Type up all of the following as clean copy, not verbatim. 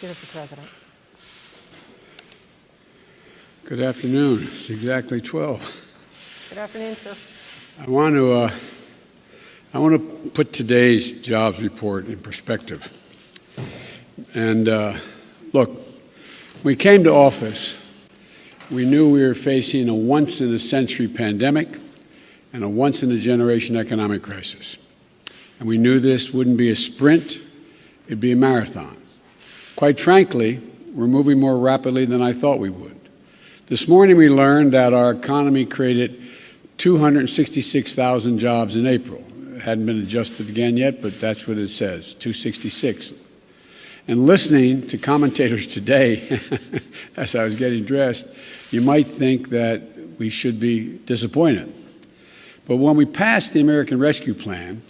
Here's the president. Good afternoon. It's exactly 12. Good afternoon, sir. I want to put today's jobs report in perspective. And look, when we came to office, we knew we were facing a once-in-a-century pandemic and a once-in-a-generation economic crisis. And we knew this wouldn't be a sprint, it'd be a marathon. Quite frankly, we're moving more rapidly than I thought we would. This morning we learned that our economy created 266,000 jobs in April. It hadn't been adjusted again yet, but that's what it says, 266. And listening to commentators today, as I was getting dressed, you might think that we should be disappointed. But when we passed the American Rescue Plan,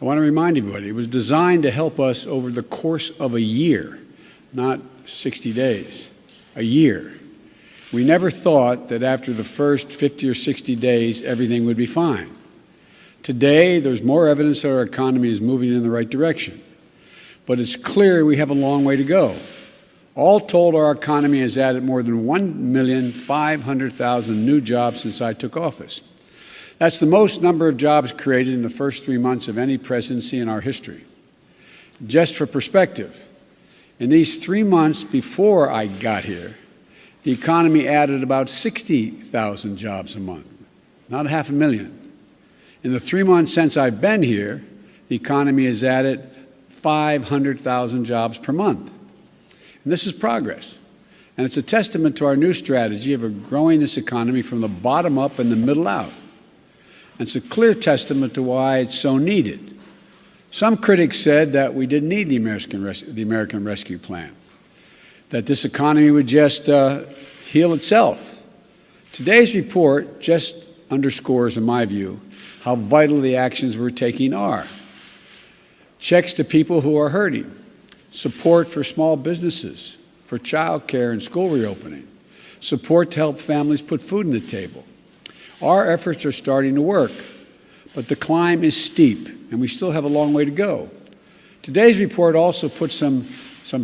I want to remind everybody, it was designed to help us over the course of a year, not 60 days, a year. We never thought that after the first 50 or 60 days, everything would be fine. Today, there's more evidence that our economy is moving in the right direction. But it's clear we have a long way to go. All told, our economy has added more than 1,500,000 new jobs since I took office. That's the most number of jobs created in the first 3 months of any presidency in our history. Just for perspective, in these 3 months before I got here, the economy added about 60,000 jobs a month, not 500,000. In the 3 months since I've been here, the economy has added 500,000 jobs per month. And this is progress. And it's a testament to our new strategy of growing this economy from the bottom up and the middle out. And it's a clear testament to why it's so needed. Some critics said that we didn't need the American Rescue Plan, that this economy would just heal itself. Today's report just underscores, in my view, how vital the actions we're taking are. Checks to people who are hurting, support for small businesses, for child care and school reopening, support to help families put food on the table. Our efforts are starting to work, but the climb is steep, and we still have a long way to go. Today's report also puts some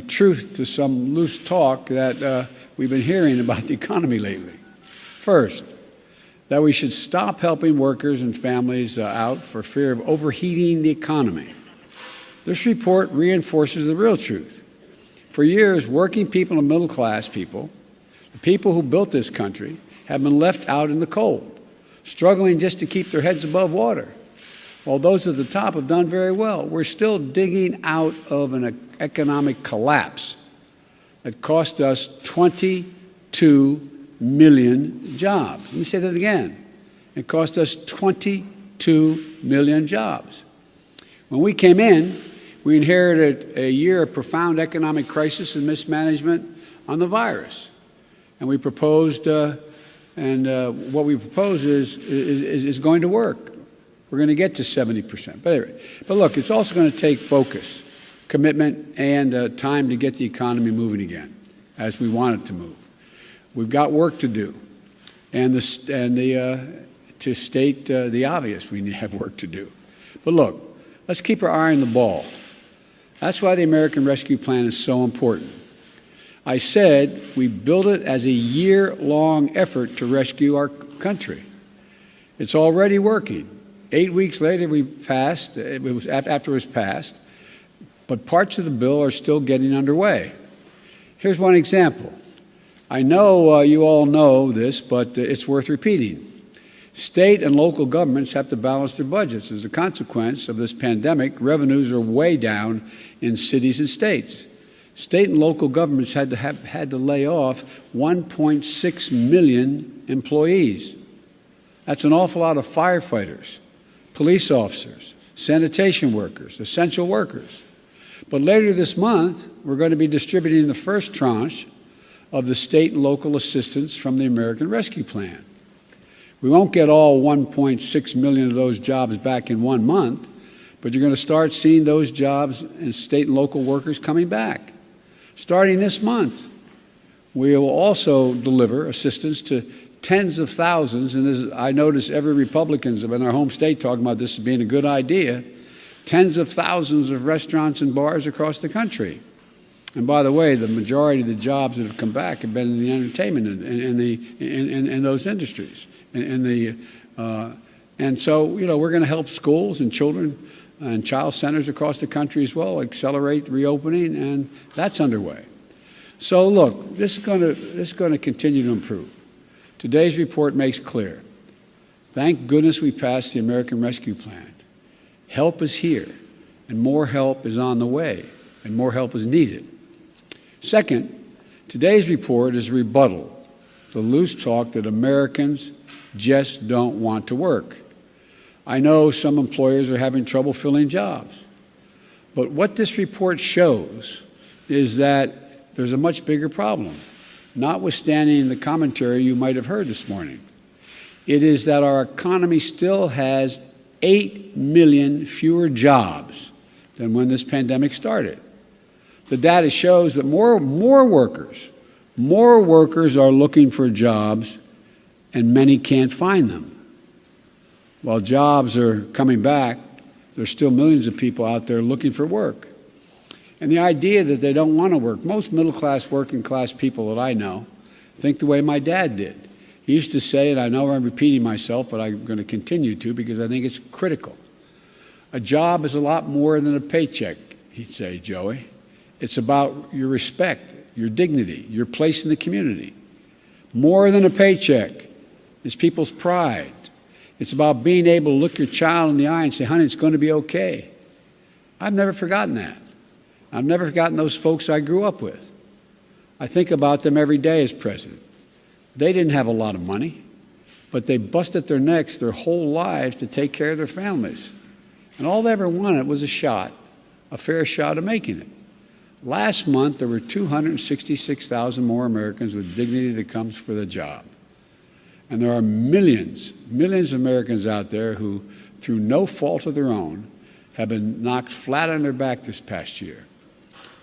truth to some loose talk that we've been hearing about the economy lately. First, that we should stop helping workers and families out for fear of overheating the economy. This report reinforces the real truth. For years, working people and middle-class people, the people who built this country, have been left out in the cold, struggling just to keep their heads above water. While those at the top have done very well, we're still digging out of an economic collapse that cost us 22 million jobs. Let me say that again. It cost us 22 million jobs. When we came in, we inherited a year of profound economic crisis and mismanagement on the virus. And we proposed, what we propose is going to work. We're going to get to 70%. But anyway, look, it's also going to take focus, commitment, and time to get the economy moving again, as we want it to move. We've got work to do, to state the obvious, we have work to do. But look, let's keep our eye on the ball. That's why the American Rescue Plan is so important. I said we built it as a year-long effort to rescue our country. It's already working. 8 weeks later, we passed. It was after it was passed, but parts of the bill are still getting underway. Here's one example. I know you all know this, but it's worth repeating. State and local governments have to balance their budgets. As a consequence of this pandemic, revenues are way down in cities and states. State and local governments had to lay off 1.6 million employees. That's an awful lot of firefighters, police officers, sanitation workers, essential workers. But later this month, we're going to be distributing the first tranche of the state and local assistance from the American Rescue Plan. We won't get all 1.6 million of those jobs back in 1 month, but you're going to start seeing those jobs and state and local workers coming back. Starting this month, we will also deliver assistance to tens of thousands, and I notice every Republican in our home state talking about this as being a good idea, tens of thousands of restaurants and bars across the country. And by the way, the majority of the jobs that have come back have been in the entertainment and in those industries. And so, you know, we're going to help schools and children and child centers across the country as well accelerate reopening, and that's underway. So look, this is going to continue to improve. Today's report makes clear. Thank goodness we passed the American Rescue Plan. Help is here, and more help is on the way, and more help is needed. Second, today's report is a rebuttal to loose talk that Americans just don't want to work. I know some employers are having trouble filling jobs, but what this report shows is that there's a much bigger problem, notwithstanding the commentary you might have heard this morning. It is that our economy still has 8 million fewer jobs than when this pandemic started. The data shows that more workers are looking for jobs, and many can't find them. While jobs are coming back, there's still millions of people out there looking for work. And the idea that they don't want to work, most middle-class, working-class people that I know think the way my dad did. He used to say, and I know I'm repeating myself, but I'm going to continue to because I think it's critical. A job is a lot more than a paycheck, he'd say, Joey. It's about your respect, your dignity, your place in the community. More than a paycheck is people's pride. It's about being able to look your child in the eye and say, honey, it's going to be okay. I've never forgotten that. I've never forgotten those folks I grew up with. I think about them every day as president. They didn't have a lot of money, but they busted their necks their whole lives to take care of their families. And all they ever wanted was a fair shot of making it. Last month, there were 266,000 more Americans with dignity that comes for the job. And there are millions of Americans out there who, through no fault of their own, have been knocked flat on their back this past year.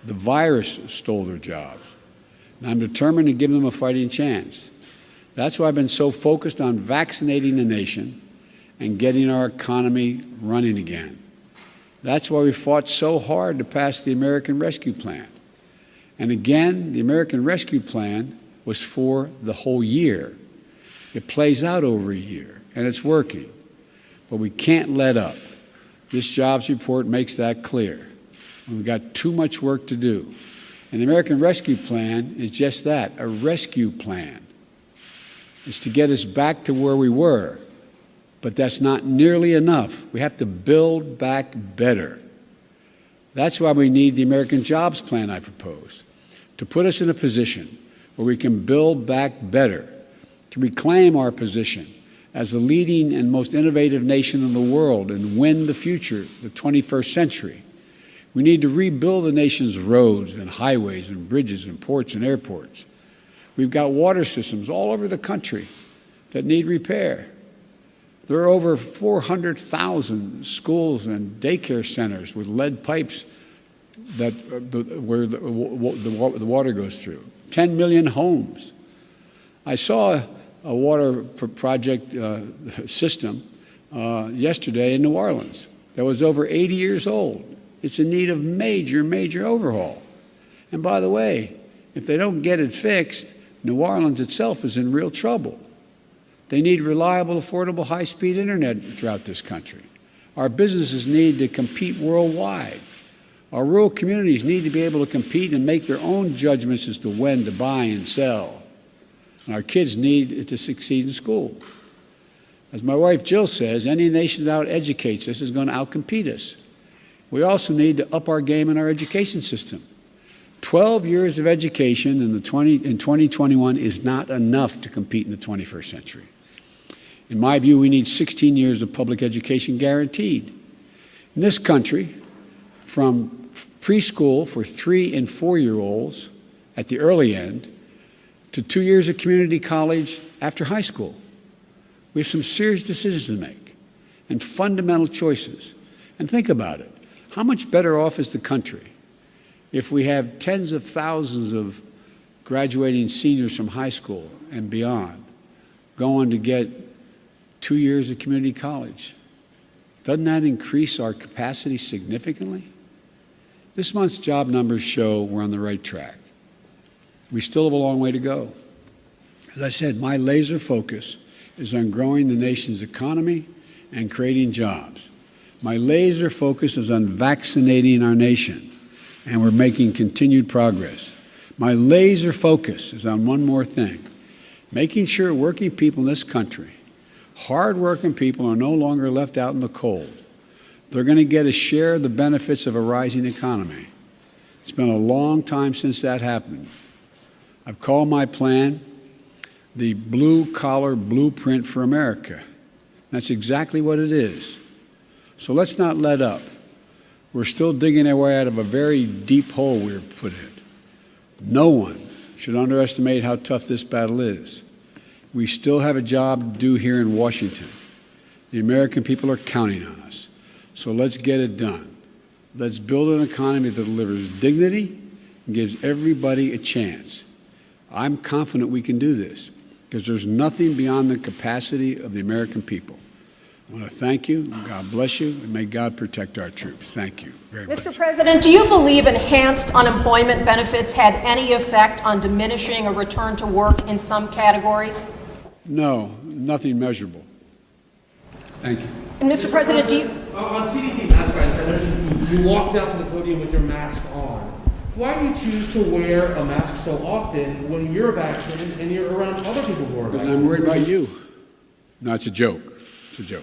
The virus stole their jobs. And I'm determined to give them a fighting chance. That's why I've been so focused on vaccinating the nation and getting our economy running again. That's why we fought so hard to pass the American Rescue Plan. And again, the American Rescue Plan was for the whole year. It plays out over a year, and it's working. But we can't let up. This jobs report makes that clear. We've got too much work to do. And the American Rescue Plan is just that, a rescue plan. It's to get us back to where we were. But that's not nearly enough. We have to build back better. That's why we need the American Jobs Plan I proposed, to put us in a position where we can build back better, to reclaim our position as the leading and most innovative nation in the world and win the future, the 21st century. We need to rebuild the nation's roads and highways and bridges and ports and airports. We've got water systems all over the country that need repair. There are over 400,000 schools and daycare centers with lead pipes where the water goes through. 10 million homes. I saw a water project system yesterday in New Orleans that was over 80 years old. It's in need of major overhaul. And by the way, if they don't get it fixed, New Orleans itself is in real trouble. They need reliable, affordable, high-speed internet throughout this country. Our businesses need to compete worldwide. Our rural communities need to be able to compete and make their own judgments as to when to buy and sell. And our kids need to succeed in school. As my wife Jill says, any nation that out-educates us is going to outcompete us. We also need to up our game in our education system. 12 years of education in 2021 is not enough to compete in the 21st century. In my view, we need 16 years of public education guaranteed. In this country, from preschool for 3- and 4-year-olds at the early end to 2 years of community college after high school, we have some serious decisions to make and fundamental choices. And think about it. How much better off is the country if we have tens of thousands of graduating seniors from high school and beyond going to get 2 years of community college? Doesn't that increase our capacity significantly? This month's job numbers show we're on the right track. We still have a long way to go. As I said, my laser focus is on growing the nation's economy and creating jobs. My laser focus is on vaccinating our nation, and we're making continued progress. My laser focus is on one more thing, making sure working people in this country, hard-working people, are no longer left out in the cold. They're going to get a share of the benefits of a rising economy. It's been a long time since that happened. I've called my plan the blue-collar blueprint for America. That's exactly what it is. So let's not let up. We're still digging our way out of a very deep hole we were put in. No one should underestimate how tough this battle is. We still have a job to do here in Washington. The American people are counting on us. So let's get it done. Let's build an economy that delivers dignity and gives everybody a chance. I'm confident we can do this because there's nothing beyond the capacity of the American people. I want to thank you. God bless you, and may God protect our troops. Thank you very much. Mr. President, do you believe enhanced unemployment benefits had any effect on diminishing a return to work in some categories? No, nothing measurable. Thank you. And Mr. President, do you... On CDC mask mandates, I noticed you walked out to the podium with your mask on. Why do you choose to wear a mask so often when you're vaccinated and you're around other people who are Because vaccinated? I'm worried about you. No, it's a joke. It's a joke.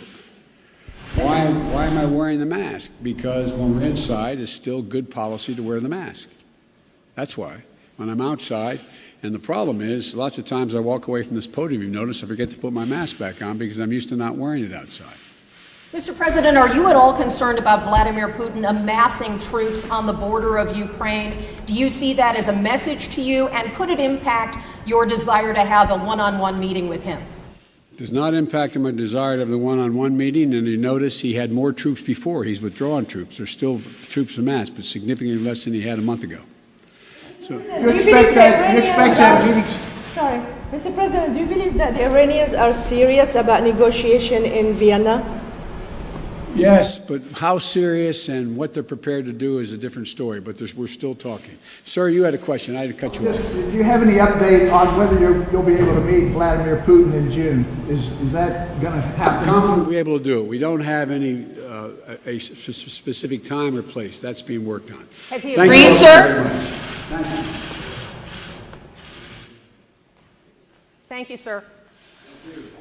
Why am I wearing the mask? Because when we're inside, it's still good policy to wear the mask. That's why. When I'm outside, and the problem is, lots of times I walk away from this podium, you notice, I forget to put my mask back on because I'm used to not wearing it outside. Mr. President, are you at all concerned about Vladimir Putin amassing troops on the border of Ukraine? Do you see that as a message to you, and could it impact your desire to have a one-on-one meeting with him? Does not impact my desire to have the one-on-one meeting, and you notice he had more troops before. He's withdrawn troops. There's still troops amassed, but significantly less than he had a month ago. So You expect that meeting? Sorry, Mr. President, do you believe that the Iranians are serious about negotiation in Vienna? yes, but how serious and what they're prepared to do is a different story, but we're still talking. Sir, you had a question. I had to cut you off. Do you have any update on whether you'll be able to meet Vladimir Putin in June? Is that going to happen? Confident we'll be able to do it. We don't have any a specific time or place. That's being worked on. Has he Thank agreed, you all sir? very much. Thank you. Thank you, sir. Thank you.